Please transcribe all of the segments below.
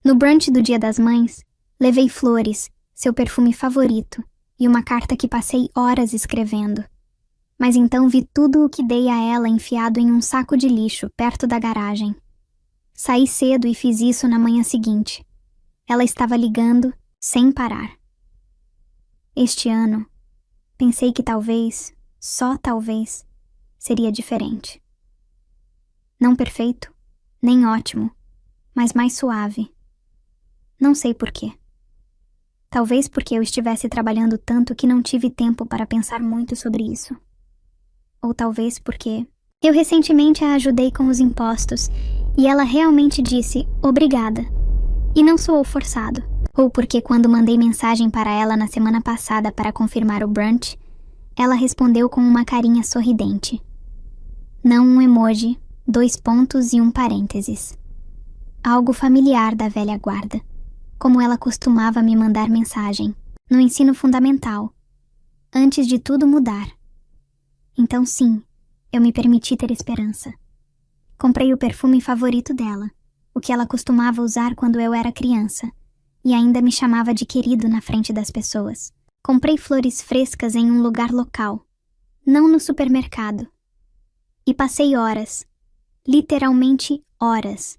No brunch do Dia das Mães, levei flores, seu perfume favorito, e uma carta que passei horas escrevendo. Mas então vi tudo o que dei a ela enfiado em um saco de lixo perto da garagem. Saí cedo e fiz isso na manhã seguinte. Ela estava ligando, sem parar. Este ano, pensei que talvez, só talvez, seria diferente. Não perfeito, nem ótimo, mas mais suave. Não sei por quê. Talvez porque eu estivesse trabalhando tanto que não tive tempo para pensar muito sobre isso. Ou talvez porque eu recentemente a ajudei com os impostos e ela realmente disse obrigada e não soou forçado. Ou porque quando mandei mensagem para ela na semana passada para confirmar o brunch, ela respondeu com uma carinha sorridente. Não um emoji, 2 pontos e um parênteses. Algo familiar da velha guarda, como ela costumava me mandar mensagem, no ensino fundamental, antes de tudo mudar. Então sim, eu me permiti ter esperança. Comprei o perfume favorito dela, o que ela costumava usar quando eu era criança, e ainda me chamava de querido na frente das pessoas. Comprei flores frescas em um lugar local, não no supermercado. E passei horas, literalmente horas,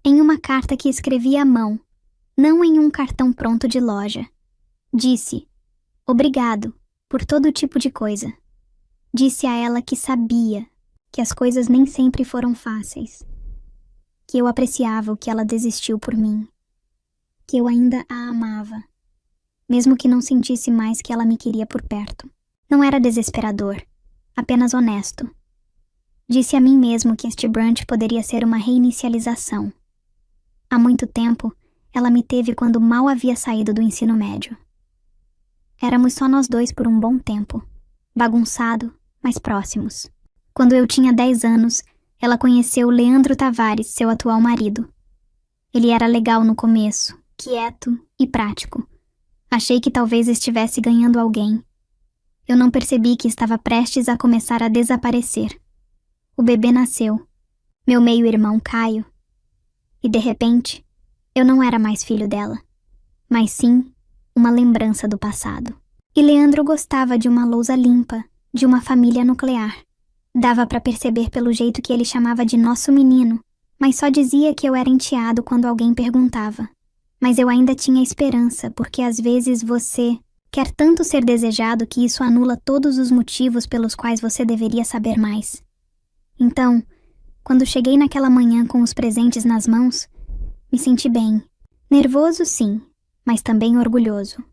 em uma carta que escrevi à mão, não em um cartão pronto de loja. Disse, obrigado, por todo tipo de coisa. Disse a ela que sabia que as coisas nem sempre foram fáceis, que eu apreciava o que ela desistiu por mim, que eu ainda a amava, mesmo que não sentisse mais que ela me queria por perto. Não era desesperador, apenas honesto. Disse a mim mesmo que este brunch poderia ser uma reinicialização. Há muito tempo, ela me teve quando mal havia saído do ensino médio. Éramos só nós dois por um bom tempo, bagunçado, mas próximos. Quando eu tinha 10 anos, ela conheceu Leandro Tavares, seu atual marido. Ele era legal no começo, quieto e prático. Achei que talvez estivesse ganhando alguém. Eu não percebi que estava prestes a começar a desaparecer. O bebê nasceu, meu meio-irmão Caio, e de repente, eu não era mais filho dela, mas sim uma lembrança do passado. E Leandro gostava de uma lousa limpa, de uma família nuclear. Dava para perceber pelo jeito que ele chamava de nosso menino, mas só dizia que eu era enteado quando alguém perguntava. Mas eu ainda tinha esperança, porque às vezes você quer tanto ser desejado que isso anula todos os motivos pelos quais você deveria saber mais. Então, quando cheguei naquela manhã com os presentes nas mãos, me senti bem. Nervoso, sim, mas também orgulhoso.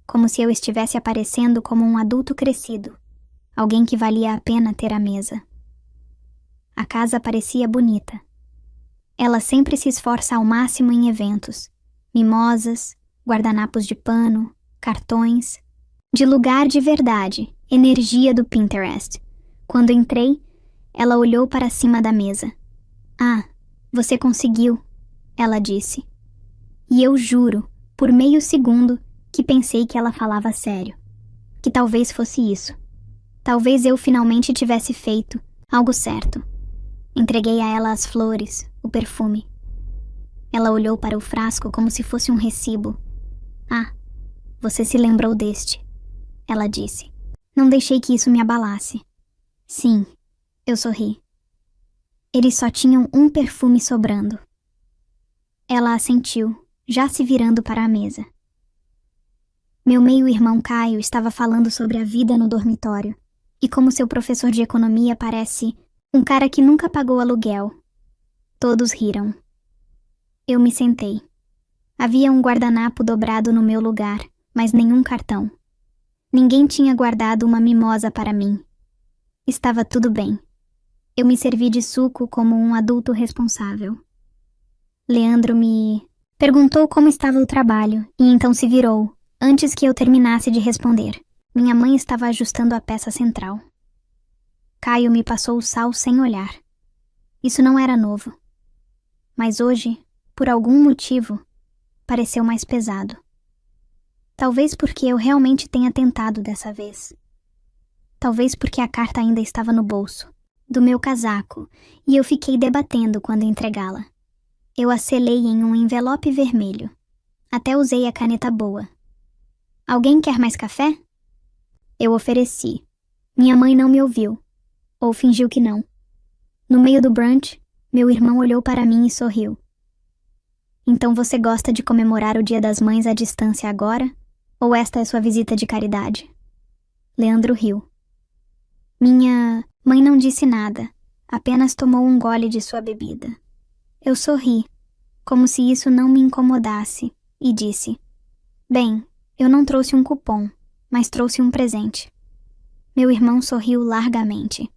Como se eu estivesse aparecendo como um adulto crescido, alguém que valia a pena ter à mesa. A casa parecia bonita. Ela sempre se esforça ao máximo em eventos. Mimosas, guardanapos de pano, cartões. De lugar de verdade, energia do Pinterest. Quando entrei, ela olhou para cima da mesa. Ah, você conseguiu, ela disse. E eu juro, por meio segundo, que pensei que ela falava sério. Que talvez fosse isso. Talvez eu finalmente tivesse feito algo certo. Entreguei a ela as flores, o perfume. Ela olhou para o frasco como se fosse um recibo. Ah, você se lembrou deste, ela disse. Não deixei que isso me abalasse. Sim, eu sorri. Eles só tinham um perfume sobrando. Ela assentiu, já se virando para a mesa. Meu meio-irmão Caio estava falando sobre a vida no dormitório e como seu professor de economia parece um cara que nunca pagou aluguel. Todos riram. Eu me sentei. Havia um guardanapo dobrado no meu lugar, mas nenhum cartão. Ninguém tinha guardado uma mimosa para mim. Estava tudo bem. Eu me servi de suco como um adulto responsável. Leandro me perguntou como estava o trabalho e então se virou, antes que eu terminasse de responder. Minha mãe estava ajustando a peça central. Caio me passou o sal sem olhar. Isso não era novo. Mas hoje, por algum motivo, pareceu mais pesado. Talvez porque eu realmente tenha tentado dessa vez. Talvez porque a carta ainda estava no bolso do meu casaco e eu fiquei debatendo quando entregá-la. Eu a selei em um envelope vermelho. Até usei a caneta boa. Alguém quer mais café? Eu ofereci. Minha mãe não me ouviu. Ou fingiu que não. No meio do brunch, meu irmão olhou para mim e sorriu. Então você gosta de comemorar o Dia das Mães à distância agora? Ou esta é sua visita de caridade? Leandro riu. Minha mãe não disse nada, apenas tomou um gole de sua bebida. Eu sorri, como se isso não me incomodasse, e disse: Bem, eu não trouxe um cupom, mas trouxe um presente. Meu irmão sorriu largamente.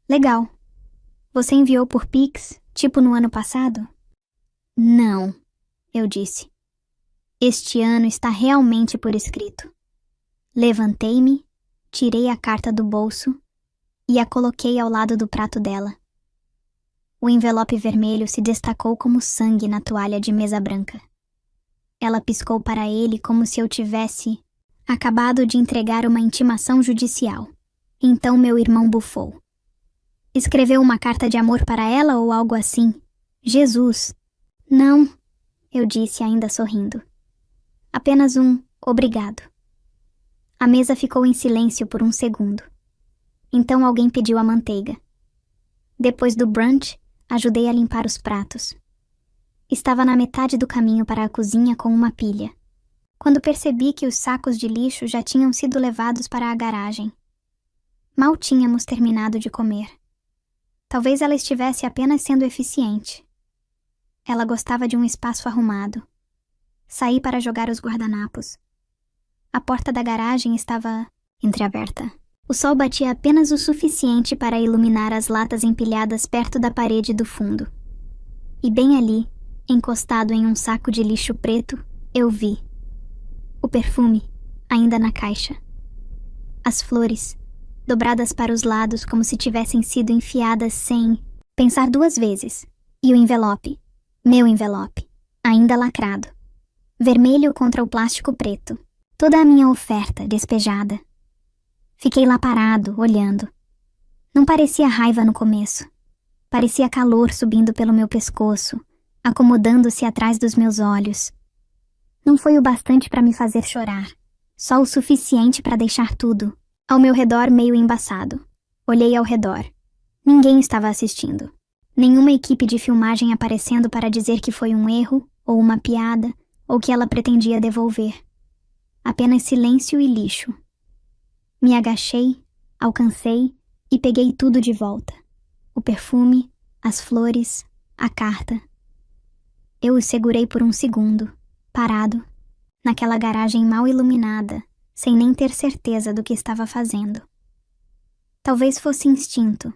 Legal. Você enviou por Pix, tipo no ano passado? Não, eu disse. Este ano está realmente por escrito. Levantei-me, tirei a carta do bolso e a coloquei ao lado do prato dela. O envelope vermelho se destacou como sangue na toalha de mesa branca. Ela piscou para ele como se eu tivesse acabado de entregar uma intimação judicial. Então meu irmão bufou. Escreveu uma carta de amor para ela ou algo assim? Jesus! Não, eu disse ainda sorrindo. Apenas um obrigado. A mesa ficou em silêncio por um segundo. Então alguém pediu a manteiga. Depois do brunch, ajudei a limpar os pratos. Estava na metade do caminho para a cozinha com uma pilha, quando percebi que os sacos de lixo já tinham sido levados para a garagem. Mal tínhamos terminado de comer. Talvez ela estivesse apenas sendo eficiente. Ela gostava de um espaço arrumado. Saí para jogar os guardanapos. A porta da garagem estava entreaberta. O sol batia apenas o suficiente para iluminar as latas empilhadas perto da parede do fundo. E bem ali, encostado em um saco de lixo preto, eu vi o perfume, ainda na caixa. As flores, dobradas para os lados como se tivessem sido enfiadas sem pensar duas vezes. E o envelope, meu envelope, ainda lacrado. Vermelho contra o plástico preto. Toda a minha oferta despejada. Fiquei lá parado, olhando. Não parecia raiva no começo. Parecia calor subindo pelo meu pescoço, acomodando-se atrás dos meus olhos. Não foi o bastante para me fazer chorar. Só o suficiente para deixar tudo ao meu redor meio embaçado. Olhei ao redor. Ninguém estava assistindo. Nenhuma equipe de filmagem aparecendo para dizer que foi um erro, ou uma piada, ou que ela pretendia devolver. Apenas silêncio e lixo. Me agachei, alcancei e peguei tudo de volta. O perfume, as flores, a carta. Eu o segurei por um segundo, parado, naquela garagem mal iluminada, sem nem ter certeza do que estava fazendo. Talvez fosse instinto,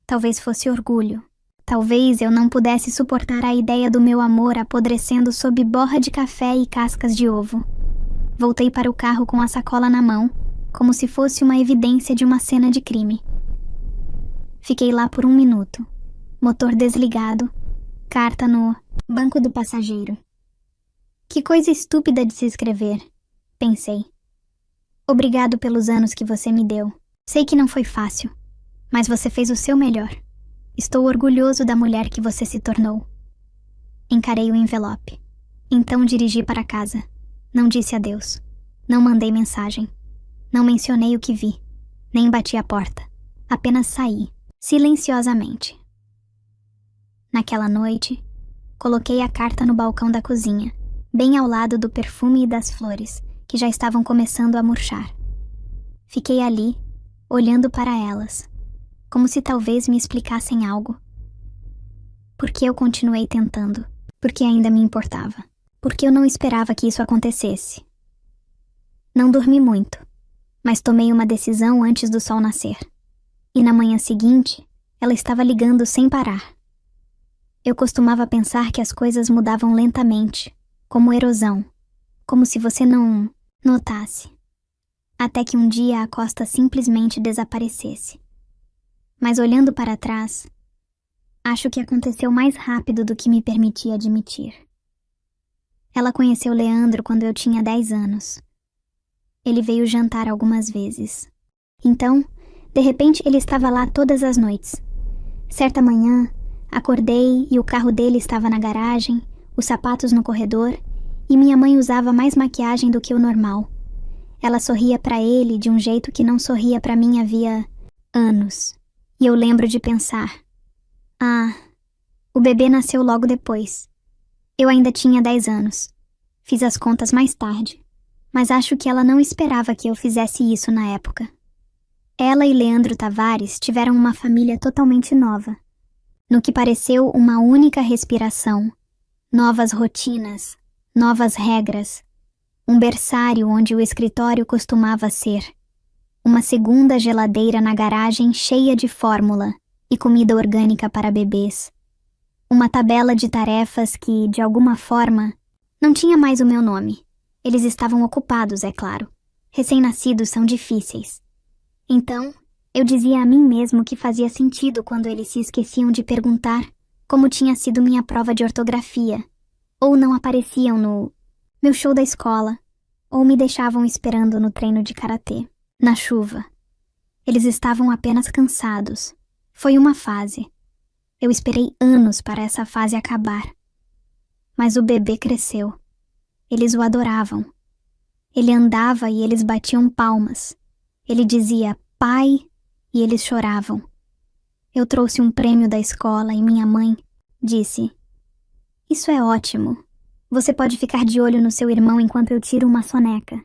talvez fosse orgulho, talvez eu não pudesse suportar a ideia do meu amor apodrecendo sob borra de café e cascas de ovo. Voltei para o carro com a sacola na mão, como se fosse uma evidência de uma cena de crime. Fiquei lá por 1 minuto, motor desligado, carta no banco do passageiro. Que coisa estúpida de se escrever, pensei. Obrigado pelos anos que você me deu. Sei que não foi fácil, mas você fez o seu melhor. Estou orgulhoso da mulher que você se tornou. Encarei o envelope. Então dirigi para casa. Não disse adeus. Não mandei mensagem. Não mencionei o que vi. Nem bati a porta. Apenas saí, silenciosamente. Naquela noite, coloquei a carta no balcão da cozinha, bem ao lado do perfume e das flores, que já estavam começando a murchar. Fiquei ali, olhando para elas, como se talvez me explicassem algo. Por que eu continuei tentando? Porque ainda me importava. Porque eu não esperava que isso acontecesse. Não dormi muito, mas tomei uma decisão antes do sol nascer. E na manhã seguinte, ela estava ligando sem parar. Eu costumava pensar que as coisas mudavam lentamente, como erosão, como se você não notasse. Até que um dia a costa simplesmente desaparecesse. Mas olhando para trás, acho que aconteceu mais rápido do que me permitia admitir. Ela conheceu Leandro quando eu tinha 10 anos. Ele veio jantar algumas vezes. Então, de repente, ele estava lá todas as noites. Certa manhã, Acordei e o carro dele estava na garagem, os sapatos no corredor, e minha mãe usava mais maquiagem do que o normal. Ela sorria para ele de um jeito que não sorria para mim havia anos. E eu lembro de pensar: ah, o bebê nasceu logo depois. Eu ainda tinha 10 anos. Fiz as contas mais tarde, mas acho que ela não esperava que eu fizesse isso na época. Ela e Leandro Tavares tiveram uma família totalmente nova. No que pareceu uma única respiração, novas rotinas, novas regras, um berçário onde o escritório costumava ser, uma segunda geladeira na garagem cheia de fórmula e comida orgânica para bebês, uma tabela de tarefas que, de alguma forma, não tinha mais o meu nome. Eles estavam ocupados, é claro. Recém-nascidos são difíceis. Então, eu dizia a mim mesmo que fazia sentido quando eles se esqueciam de perguntar como tinha sido minha prova de ortografia, ou não apareciam no meu show da escola, ou me deixavam esperando no treino de karatê, na chuva. Eles estavam apenas cansados. Foi uma fase. Eu esperei anos para essa fase acabar. Mas o bebê cresceu. Eles o adoravam. Ele andava e eles batiam palmas. Ele dizia pai e eles choravam. Eu trouxe um prêmio da escola e minha mãe disse: "Isso é ótimo. Você pode ficar de olho no seu irmão enquanto eu tiro uma soneca."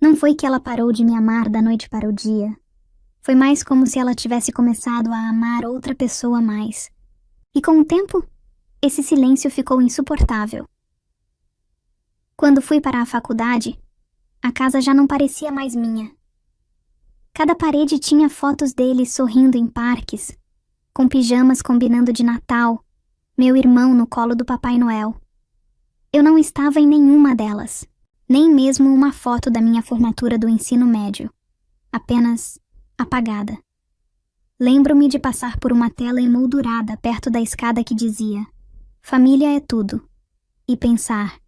Não foi que ela parou de me amar da noite para o dia. Foi mais como se ela tivesse começado a amar outra pessoa mais. E com o tempo, esse silêncio ficou insuportável. Quando fui para a faculdade, a casa já não parecia mais minha. Cada parede tinha fotos dele sorrindo em parques, com pijamas combinando de Natal, meu irmão no colo do Papai Noel. Eu não estava em nenhuma delas, nem mesmo uma foto da minha formatura do ensino médio, apenas apagada. Lembro-me de passar por uma tela emoldurada perto da escada que dizia: "Família é tudo", e pensar: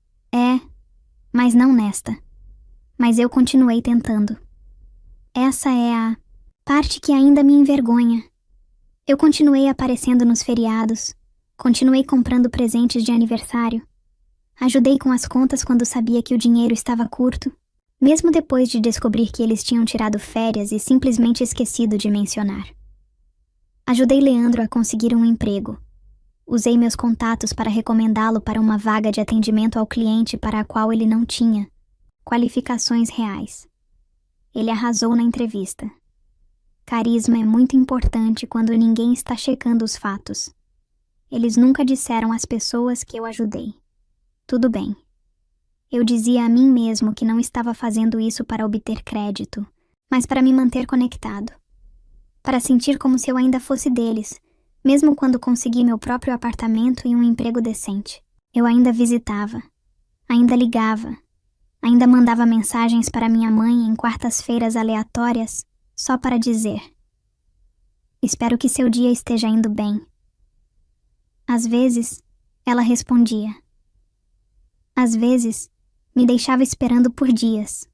mas não nesta. Mas eu continuei tentando. Essa é a parte que ainda me envergonha. Eu continuei aparecendo nos feriados, continuei comprando presentes de aniversário, ajudei com as contas quando sabia que o dinheiro estava curto, mesmo depois de descobrir que eles tinham tirado férias e simplesmente esquecido de mencionar. Ajudei Leandro a conseguir um emprego. Usei meus contatos para recomendá-lo para uma vaga de atendimento ao cliente para a qual ele não tinha qualificações reais. Ele arrasou na entrevista. Carisma é muito importante quando ninguém está checando os fatos. Eles nunca disseram às pessoas que eu ajudei: "Tudo bem." Eu dizia a mim mesmo que não estava fazendo isso para obter crédito, mas para me manter conectado. Para sentir como se eu ainda fosse deles, mesmo quando consegui meu próprio apartamento e um emprego decente. Eu ainda visitava, ainda ligava, ainda mandava mensagens para minha mãe em quartas-feiras aleatórias, só para dizer: "Espero que seu dia esteja indo bem." Às vezes, ela respondia. Às vezes, me deixava esperando por dias.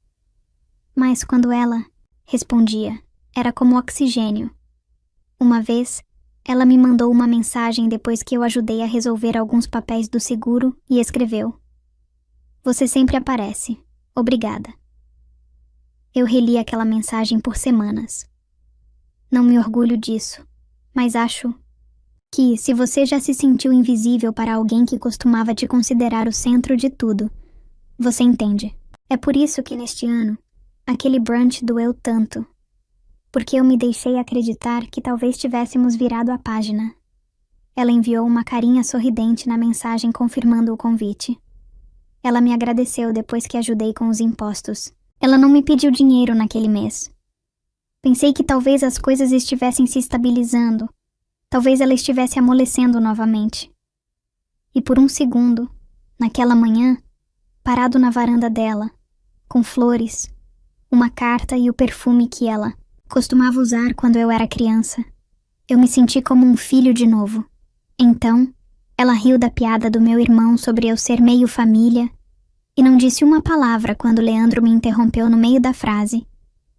Mas quando ela respondia, era como oxigênio. Uma vez, ela me mandou uma mensagem depois que eu ajudei a resolver alguns papéis do seguro e escreveu: "Você sempre aparece. Obrigada." Eu reli aquela mensagem por semanas. Não me orgulho disso, mas acho que, se você já se sentiu invisível para alguém que costumava te considerar o centro de tudo, você entende. É por isso que neste ano, aquele brunch doeu tanto. Porque eu me deixei acreditar que talvez tivéssemos virado a página. Ela enviou uma carinha sorridente na mensagem confirmando o convite. Ela me agradeceu depois que ajudei com os impostos. Ela não me pediu dinheiro naquele mês. Pensei que talvez as coisas estivessem se estabilizando. Talvez ela estivesse amolecendo novamente. E por um segundo, naquela manhã, parado na varanda dela, com flores, uma carta e o perfume que ela costumava usar quando eu era criança, eu me senti como um filho de novo. Então, ela riu da piada do meu irmão sobre eu ser meio família e não disse uma palavra quando Leandro me interrompeu no meio da frase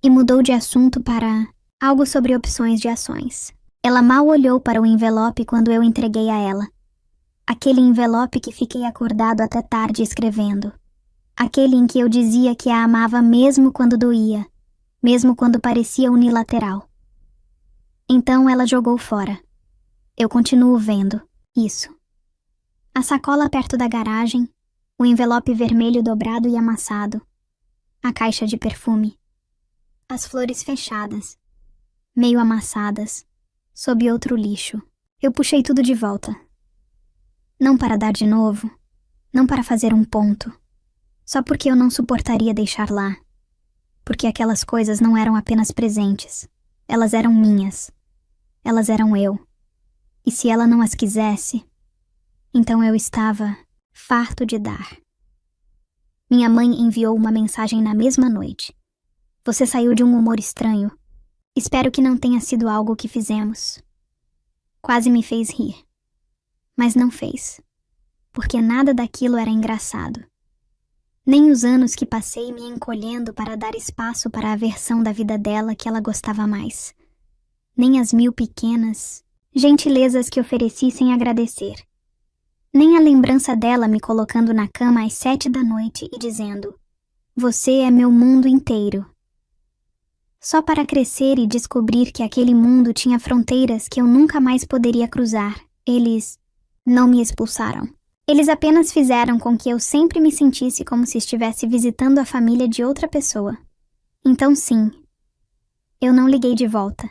e mudou de assunto para algo sobre opções de ações. Ela mal olhou para o envelope quando eu entreguei a ela. Aquele envelope que fiquei acordado até tarde escrevendo. Aquele em que eu dizia que a amava mesmo quando doía, mesmo quando parecia unilateral. Então ela jogou fora. Eu continuo vendo isso. A sacola perto da garagem, o envelope vermelho dobrado e amassado, a caixa de perfume, as flores fechadas, meio amassadas, sob outro lixo. Eu puxei tudo de volta. Não para dar de novo, não para fazer um ponto, só porque eu não suportaria deixar lá. Porque aquelas coisas não eram apenas presentes, elas eram minhas, elas eram eu. E se ela não as quisesse, então eu estava farto de dar. Minha mãe enviou uma mensagem na mesma noite. Você saiu de um humor estranho. Espero que não tenha sido algo que fizemos. Quase me fez rir. Mas não fez. Porque nada daquilo era engraçado. Nem os anos que passei me encolhendo para dar espaço para a versão da vida dela que ela gostava mais. Nem as 1000 pequenas gentilezas que ofereci sem agradecer. Nem a lembrança dela me colocando na cama às 7 da noite e dizendo: "Você é meu mundo inteiro." Só para crescer e descobrir que aquele mundo tinha fronteiras que eu nunca mais poderia cruzar. Eles não me expulsaram. Eles apenas fizeram com que eu sempre me sentisse como se estivesse visitando a família de outra pessoa. Então sim, eu não liguei de volta.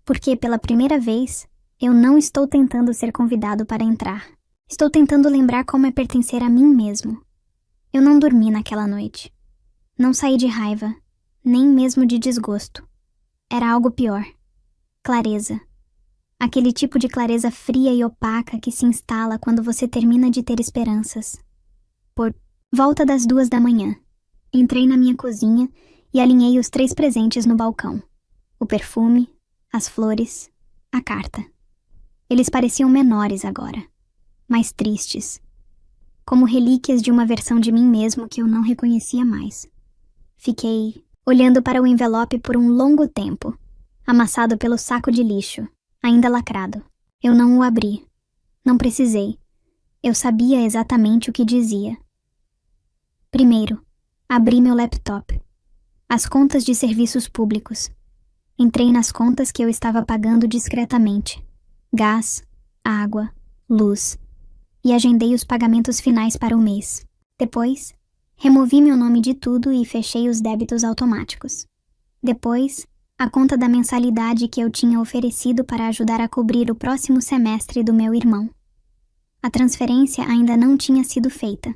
Porque pela primeira vez, eu não estou tentando ser convidado para entrar. Estou tentando lembrar como é pertencer a mim mesmo. Eu não dormi naquela noite. Não saí de raiva, nem mesmo de desgosto. Era algo pior. Clareza. Aquele tipo de clareza fria e opaca que se instala quando você termina de ter esperanças. Por volta das 2 da manhã, entrei na minha cozinha e alinhei os 3 presentes no balcão. O perfume, as flores, a carta. Eles pareciam menores agora, mais tristes, como relíquias de uma versão de mim mesmo que eu não reconhecia mais. Fiquei olhando para o envelope por um longo tempo, amassado pelo saco de lixo, ainda lacrado. Eu não o abri. Não precisei. Eu sabia exatamente o que dizia. Primeiro, abri meu laptop. As contas de serviços públicos. Entrei nas contas que eu estava pagando discretamente. Gás, água, luz. E agendei os pagamentos finais para o mês. Depois, removi meu nome de tudo e fechei os débitos automáticos. Depois, a conta da mensalidade que eu tinha oferecido para ajudar a cobrir o próximo semestre do meu irmão. A transferência ainda não tinha sido feita.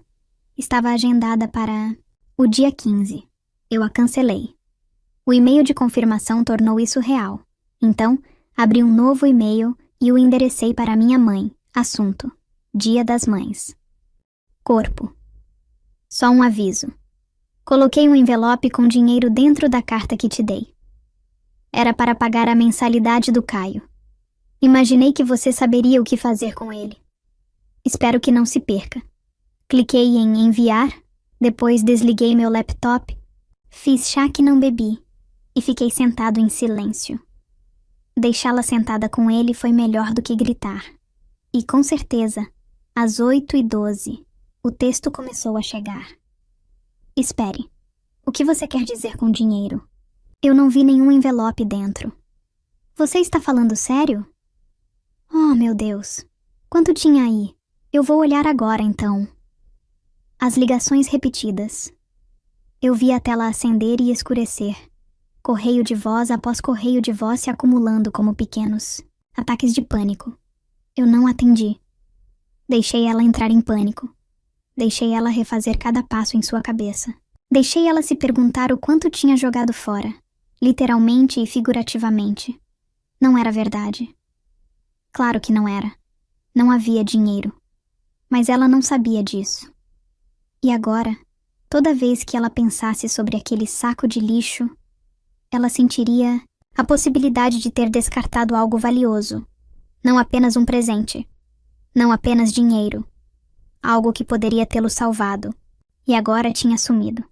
Estava agendada para o dia 15. Eu a cancelei. O e-mail de confirmação tornou isso real. Então, abri um novo e-mail e o enderecei para minha mãe. Assunto: Dia das Mães. Corpo. Só um aviso. Coloquei um envelope com dinheiro dentro da carta que te dei. Era para pagar a mensalidade do Caio. Imaginei que você saberia o que fazer com ele. Espero que não se perca. Cliquei em enviar, depois desliguei meu laptop, fiz chá que não bebi e fiquei sentado em silêncio. Deixá-la sentada com ele foi melhor do que gritar. E com certeza, às 8h12, o texto começou a chegar. Espere. O que você quer dizer com dinheiro? Eu não vi nenhum envelope dentro. Você está falando sério? Oh, meu Deus. Quanto tinha aí? Eu vou olhar agora, então. As ligações repetidas. Eu vi a tela acender e escurecer. Correio de voz após correio de voz se acumulando como pequenos ataques de pânico. Eu não atendi. Deixei ela entrar em pânico. Deixei ela refazer cada passo em sua cabeça. Deixei ela se perguntar o quanto tinha jogado fora, literalmente e figurativamente. Não era verdade. Claro que não era. Não havia dinheiro. Mas ela não sabia disso. E agora, toda vez que ela pensasse sobre aquele saco de lixo, ela sentiria a possibilidade de ter descartado algo valioso. Não apenas um presente. Não apenas dinheiro. Algo que poderia tê-lo salvado. E agora tinha sumido.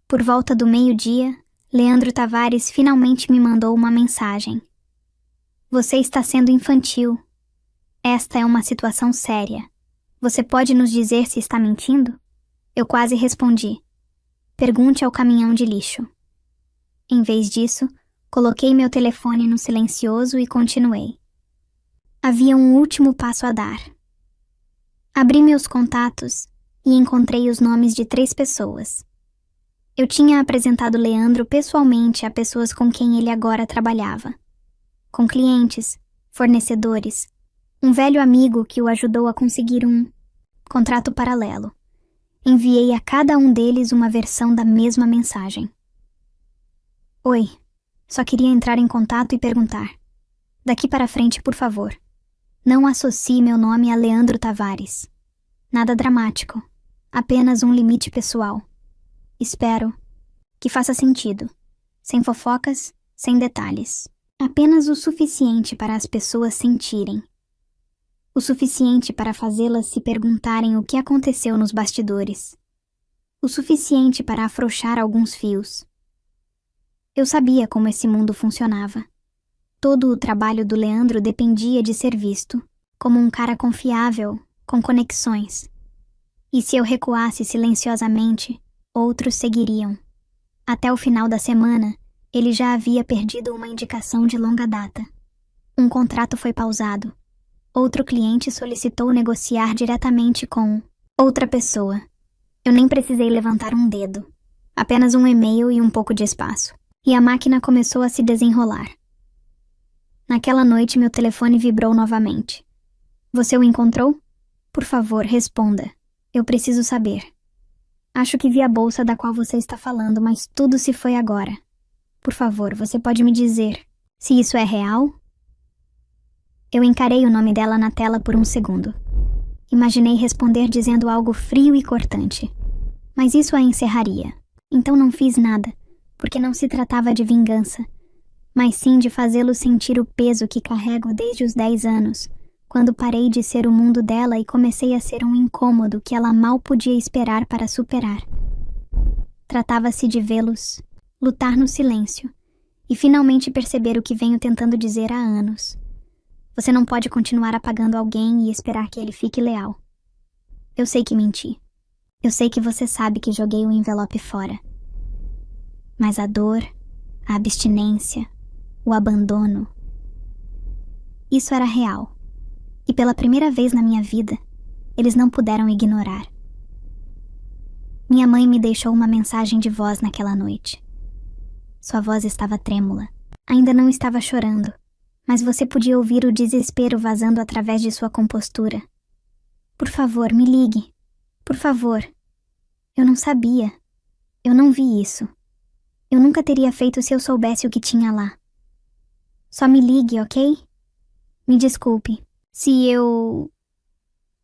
Por volta do meio-dia, Leandro Tavares finalmente me mandou uma mensagem. Você está sendo infantil. Esta é uma situação séria. Você pode nos dizer se está mentindo? Eu quase respondi. Pergunte ao caminhão de lixo. Em vez disso, coloquei meu telefone no silencioso e continuei. Havia um último passo a dar. Abri meus contatos e encontrei os nomes de 3 pessoas. Eu tinha apresentado Leandro pessoalmente a pessoas com quem ele agora trabalhava. Com clientes, fornecedores, um velho amigo que o ajudou a conseguir um contrato paralelo. Enviei a cada um deles uma versão da mesma mensagem. Oi, só queria entrar em contato e perguntar. Daqui para frente, por favor, não associe meu nome a Leandro Tavares. Nada dramático, apenas um limite pessoal. Espero que faça sentido, sem fofocas, sem detalhes. Apenas o suficiente para as pessoas sentirem. O suficiente para fazê-las se perguntarem o que aconteceu nos bastidores. O suficiente para afrouxar alguns fios. Eu sabia como esse mundo funcionava. Todo o trabalho do Leandro dependia de ser visto como um cara confiável, com conexões. E se eu recuasse silenciosamente, outros seguiriam. Até o final da semana, ele já havia perdido uma indicação de longa data. Um contrato foi pausado. Outro cliente solicitou negociar diretamente com outra pessoa. Eu nem precisei levantar um dedo. Apenas um e-mail e um pouco de espaço. E a máquina começou a se desenrolar. Naquela noite, meu telefone vibrou novamente. Você o encontrou? Por favor, responda. Eu preciso saber. Acho que vi a bolsa da qual você está falando, mas tudo se foi agora. Por favor, você pode me dizer se isso é real? Eu encarei o nome dela na tela por um segundo. Imaginei responder dizendo algo frio e cortante. Mas isso a encerraria. Então não fiz nada, porque não se tratava de vingança, mas sim de fazê-lo sentir o peso que carrego desde os 10 anos, quando parei de ser o mundo dela e comecei a ser um incômodo que ela mal podia esperar para superar. Tratava-se de vê-los lutar no silêncio e finalmente perceber o que venho tentando dizer há anos. Você não pode continuar apagando alguém e esperar que ele fique leal. Eu sei que menti. Eu sei que você sabe que joguei o envelope fora. Mas a dor, a abstinência, o abandono, isso era real. E pela primeira vez na minha vida, eles não puderam ignorar. Minha mãe me deixou uma mensagem de voz naquela noite. Sua voz estava trêmula. Ainda não estava chorando, mas você podia ouvir o desespero vazando através de sua compostura. Por favor, me ligue. Por favor. Eu não sabia. Eu não vi isso. Eu nunca teria feito se eu soubesse o que tinha lá. Só me ligue, ok? Me desculpe. Se eu...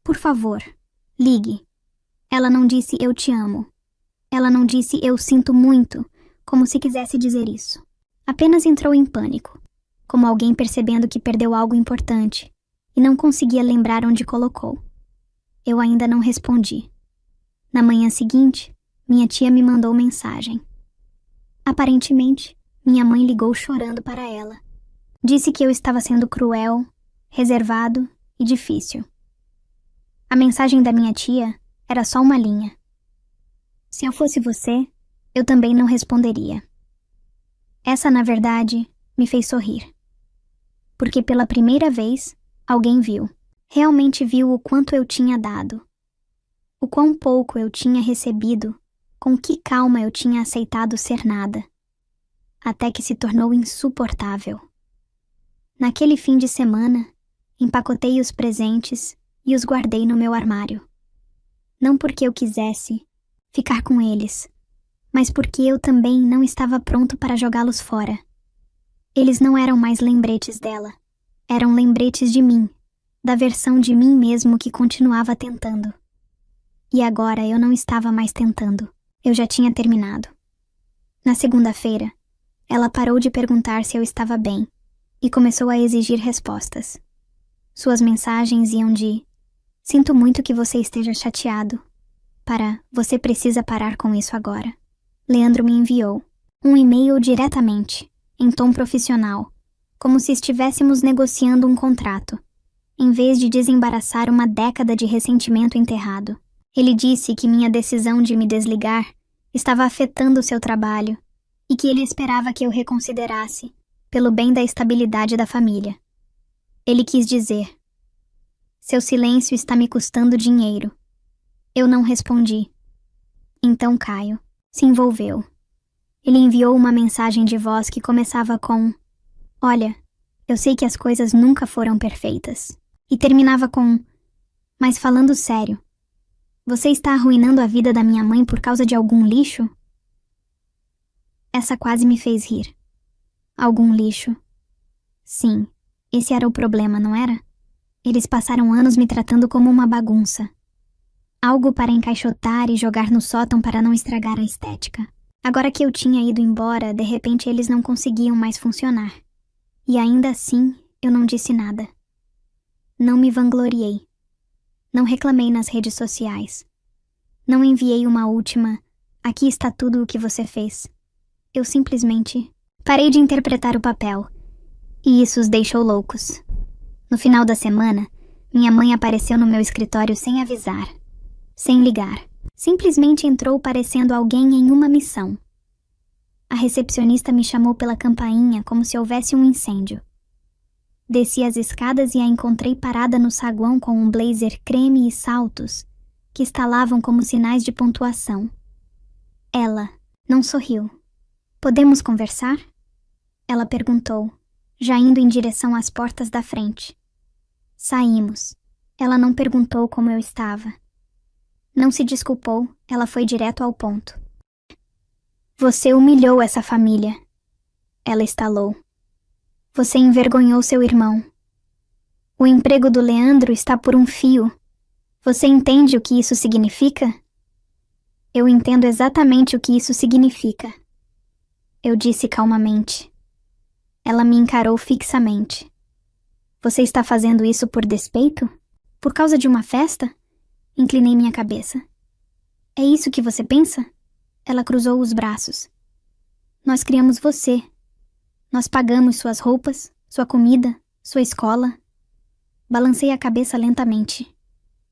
Por favor, ligue. Ela não disse eu te amo. Ela não disse eu sinto muito, como se quisesse dizer isso. Apenas entrou em pânico, como alguém percebendo que perdeu algo importante e não conseguia lembrar onde colocou. Eu ainda não respondi. Na manhã seguinte, minha tia me mandou mensagem. Aparentemente, minha mãe ligou chorando para ela. Disse que eu estava sendo cruel, reservado e difícil. A mensagem da minha tia era só uma linha. Se eu fosse você, eu também não responderia. Essa, na verdade, me fez sorrir. Porque pela primeira vez, alguém viu. Realmente viu o quanto eu tinha dado. O quão pouco eu tinha recebido, com que calma eu tinha aceitado ser nada. Até que se tornou insuportável. Naquele fim de semana, empacotei os presentes e os guardei no meu armário. Não porque eu quisesse ficar com eles, mas porque eu também não estava pronto para jogá-los fora. Eles não eram mais lembretes dela, eram lembretes de mim, da versão de mim mesmo que continuava tentando. E agora eu não estava mais tentando, eu já tinha terminado. Na segunda-feira, ela parou de perguntar se eu estava bem e começou a exigir respostas. Suas mensagens iam de "Sinto muito que você esteja chateado" para "Você precisa parar com isso agora". Leandro me enviou um e-mail diretamente, em tom profissional, como se estivéssemos negociando um contrato, em vez de desembaraçar uma década de ressentimento enterrado. Ele disse que minha decisão de me desligar estava afetando seu trabalho e que ele esperava que eu reconsiderasse, pelo bem da estabilidade da família. Ele quis dizer: seu silêncio está me custando dinheiro. Eu não respondi. Então Caio se envolveu. Ele enviou uma mensagem de voz que começava com: olha, eu sei que as coisas nunca foram perfeitas. E terminava com: mas falando sério, você está arruinando a vida da minha mãe por causa de algum lixo? Essa quase me fez rir. Algum lixo. Sim, esse era o problema, não era? Eles passaram anos me tratando como uma bagunça. Algo para encaixotar e jogar no sótão para não estragar a estética. Agora que eu tinha ido embora, de repente eles não conseguiam mais funcionar. E ainda assim, eu não disse nada. Não me vangloriei. Não reclamei nas redes sociais. Não enviei uma última: aqui está tudo o que você fez. Eu simplesmente parei de interpretar o papel. E isso os deixou loucos. No final da semana, minha mãe apareceu no meu escritório sem avisar, sem ligar. Simplesmente entrou parecendo alguém em uma missão. A recepcionista me chamou pela campainha como se houvesse um incêndio. Desci as escadas e a encontrei parada no saguão com um blazer creme e saltos que estalavam como sinais de pontuação. Ela não sorriu. Podemos conversar? Ela perguntou, já indo em direção às portas da frente. Saímos. Ela não perguntou como eu estava. Não se desculpou, ela foi direto ao ponto. Você humilhou essa família. Ela estalou. Você envergonhou seu irmão. O emprego do Leandro está por um fio. Você entende o que isso significa? Eu entendo exatamente o que isso significa. Eu disse calmamente. Ela me encarou fixamente. Você está fazendo isso por despeito? Por causa de uma festa? Inclinei minha cabeça. É isso que você pensa? Ela cruzou os braços. Nós criamos você. Nós pagamos suas roupas, sua comida, sua escola. Balancei a cabeça lentamente.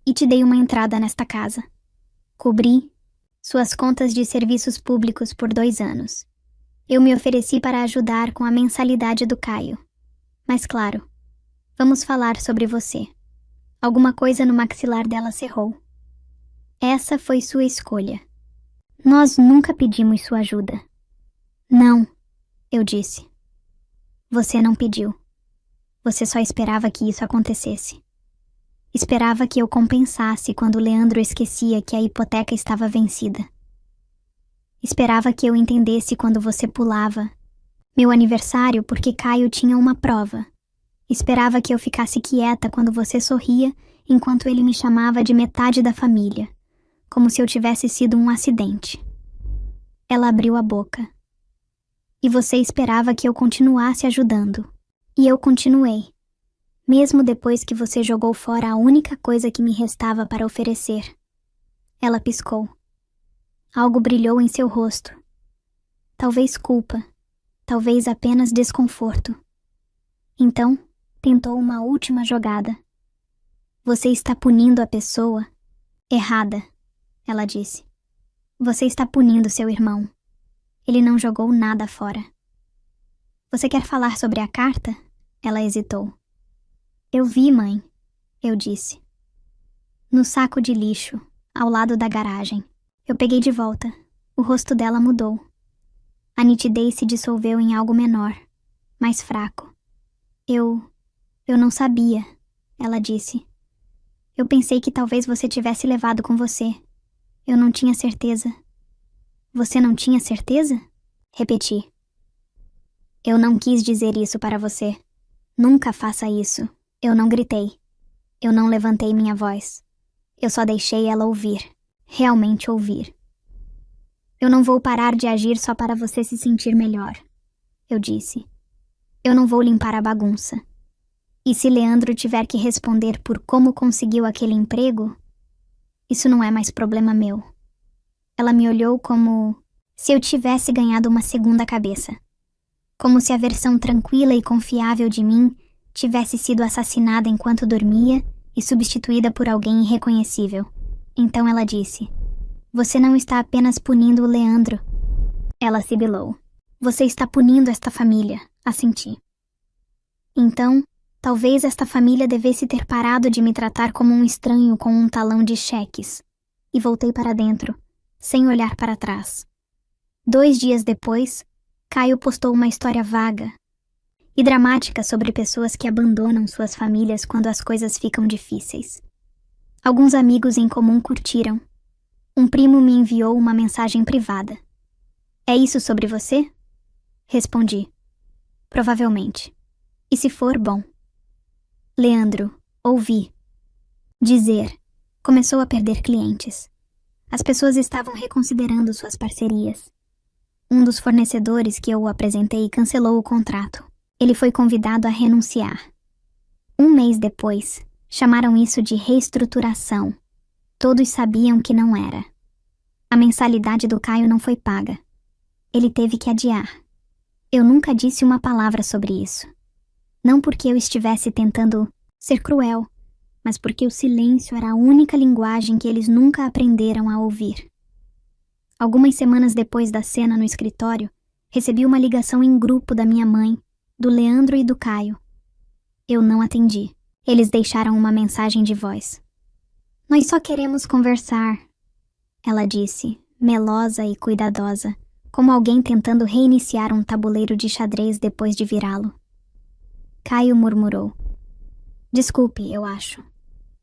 E te dei uma entrada nesta casa. Cobri suas contas de serviços públicos por 2 anos. Eu me ofereci para ajudar com a mensalidade do Caio. Mas claro, vamos falar sobre você. Alguma coisa no maxilar dela cerrou. Essa foi sua escolha. Nós nunca pedimos sua ajuda. Não, eu disse. Você não pediu. Você só esperava que isso acontecesse. Esperava que eu compensasse quando Leandro esquecia que a hipoteca estava vencida. Esperava que eu entendesse quando você pulava meu aniversário porque Caio tinha uma prova. Esperava que eu ficasse quieta quando você sorria enquanto ele me chamava de metade da família, como se eu tivesse sido um acidente. Ela abriu a boca. E você esperava que eu continuasse ajudando. E eu continuei, mesmo depois que você jogou fora a única coisa que me restava para oferecer. Ela piscou. Algo brilhou em seu rosto. Talvez culpa, talvez apenas desconforto. Então, tentou uma última jogada. Você está punindo a pessoa errada, ela disse. Você está punindo seu irmão. Ele não jogou nada fora. Você quer falar sobre a carta? Ela hesitou. Eu vi, mãe, eu disse. No saco de lixo, ao lado da garagem. Eu peguei de volta. O rosto dela mudou. A nitidez se dissolveu em algo menor, mais fraco. Eu não sabia, ela disse. Eu pensei que talvez você tivesse levado com você. Eu não tinha certeza. Você não tinha certeza? Repeti. Eu não quis dizer isso para você. Nunca faça isso. Eu não gritei. Eu não levantei minha voz. Eu só deixei ela ouvir. Realmente ouvir. Eu não vou parar de agir só para você se sentir melhor, eu disse. Eu não vou limpar a bagunça. E se Leandro tiver que responder por como conseguiu aquele emprego, isso não é mais problema meu. Ela me olhou como se eu tivesse ganhado uma segunda cabeça. como se a versão tranquila e confiável de mim tivesse sido assassinada enquanto dormia e substituída por alguém irreconhecível. Então ela disse: "Você não está apenas punindo o Leandro." Ela sibilou. "Você está punindo esta família." Assenti. Então, talvez esta família devesse ter parado de me tratar como um estranho com um talão de cheques. E voltei para dentro, sem olhar para trás. 2 dias depois, Caio postou uma história vaga e dramática sobre pessoas que abandonam suas famílias quando as coisas ficam difíceis. Alguns amigos em comum curtiram. Um primo me enviou uma mensagem privada. "É isso sobre você?" Respondi. "Provavelmente. E se for, bom." Leandro, ouvi. Dizer, começou a perder clientes. As pessoas estavam reconsiderando suas parcerias. Um dos fornecedores que eu o apresentei cancelou o contrato. Ele foi convidado a renunciar. 1 mês depois, chamaram isso de reestruturação. Todos sabiam que não era. A mensalidade do Caio não foi paga. Ele teve que adiar. Eu nunca disse uma palavra sobre isso. Não porque eu estivesse tentando ser cruel, mas porque o silêncio era a única linguagem que eles nunca aprenderam a ouvir. Algumas semanas depois da cena no escritório, recebi uma ligação em grupo da minha mãe, do Leandro e do Caio. Eu não atendi. Eles deixaram uma mensagem de voz. "Nós só queremos conversar," ela disse, melosa e cuidadosa, como alguém tentando reiniciar um tabuleiro de xadrez depois de virá-lo. Caio murmurou. "Desculpe, eu acho."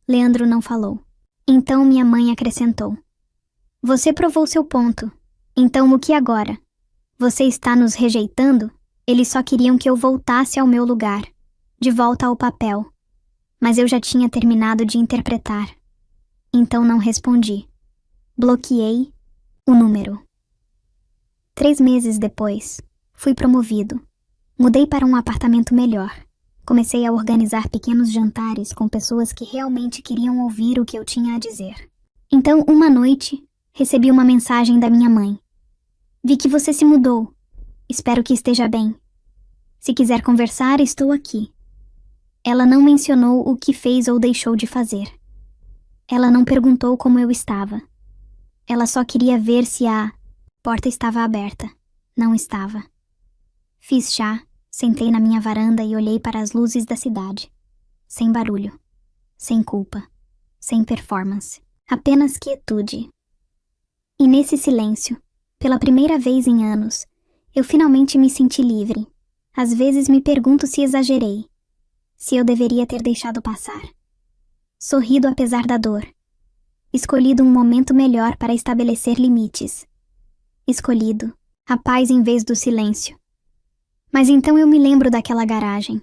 Leandro não falou. Então minha mãe acrescentou: "Você provou seu ponto. Então o que agora? Você está nos rejeitando? Eles só queriam que eu voltasse ao meu lugar, de volta ao papel. Mas eu já tinha terminado de interpretar. Então não respondi. Bloqueei o número." 3 meses depois, fui promovido. Mudei para um apartamento melhor. Comecei a organizar pequenos jantares com pessoas que realmente queriam ouvir o que eu tinha a dizer. Então, uma noite, recebi uma mensagem da minha mãe. "Vi que você se mudou. Espero que esteja bem. Se quiser conversar, estou aqui." Ela não mencionou o que fez ou deixou de fazer. Ela não perguntou como eu estava. Ela só queria ver se a porta estava aberta. Não estava. Fiz chá, sentei na minha varanda e olhei para as luzes da cidade. Sem barulho. Sem culpa. Sem performance. Apenas quietude. E nesse silêncio, pela primeira vez em anos, eu finalmente me senti livre. Às vezes me pergunto se exagerei. Se eu deveria ter deixado passar. Sorrido apesar da dor. Escolhido um momento melhor para estabelecer limites. Escolhido a paz em vez do silêncio. Mas então eu me lembro daquela garagem.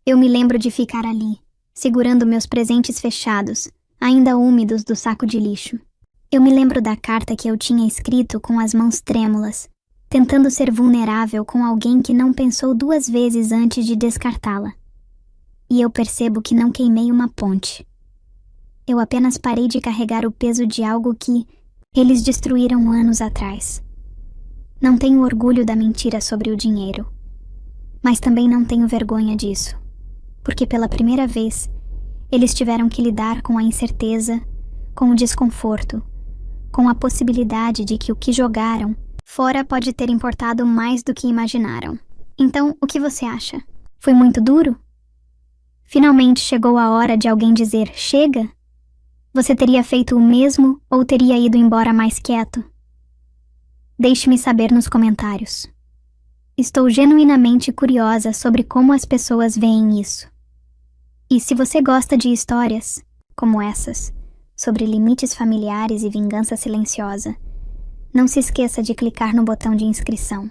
Eu me lembro de ficar ali, segurando meus presentes fechados, ainda úmidos do saco de lixo. Eu me lembro da carta que eu tinha escrito com as mãos trêmulas, tentando ser vulnerável com alguém que não pensou 2 vezes antes de descartá-la. E eu percebo que não queimei uma ponte. Eu apenas parei de carregar o peso de algo que eles destruíram anos atrás. Não tenho orgulho da mentira sobre o dinheiro. Mas também não tenho vergonha disso. Porque pela primeira vez, eles tiveram que lidar com a incerteza, com o desconforto, com a possibilidade de que o que jogaram fora pode ter importado mais do que imaginaram. Então, o que você acha? Foi muito duro? Finalmente chegou a hora de alguém dizer chega? Você teria feito o mesmo ou teria ido embora mais quieto? Deixe-me saber nos comentários. Estou genuinamente curiosa sobre como as pessoas veem isso. E se você gosta de histórias, como essas, sobre limites familiares e vingança silenciosa, não se esqueça de clicar no botão de inscrição.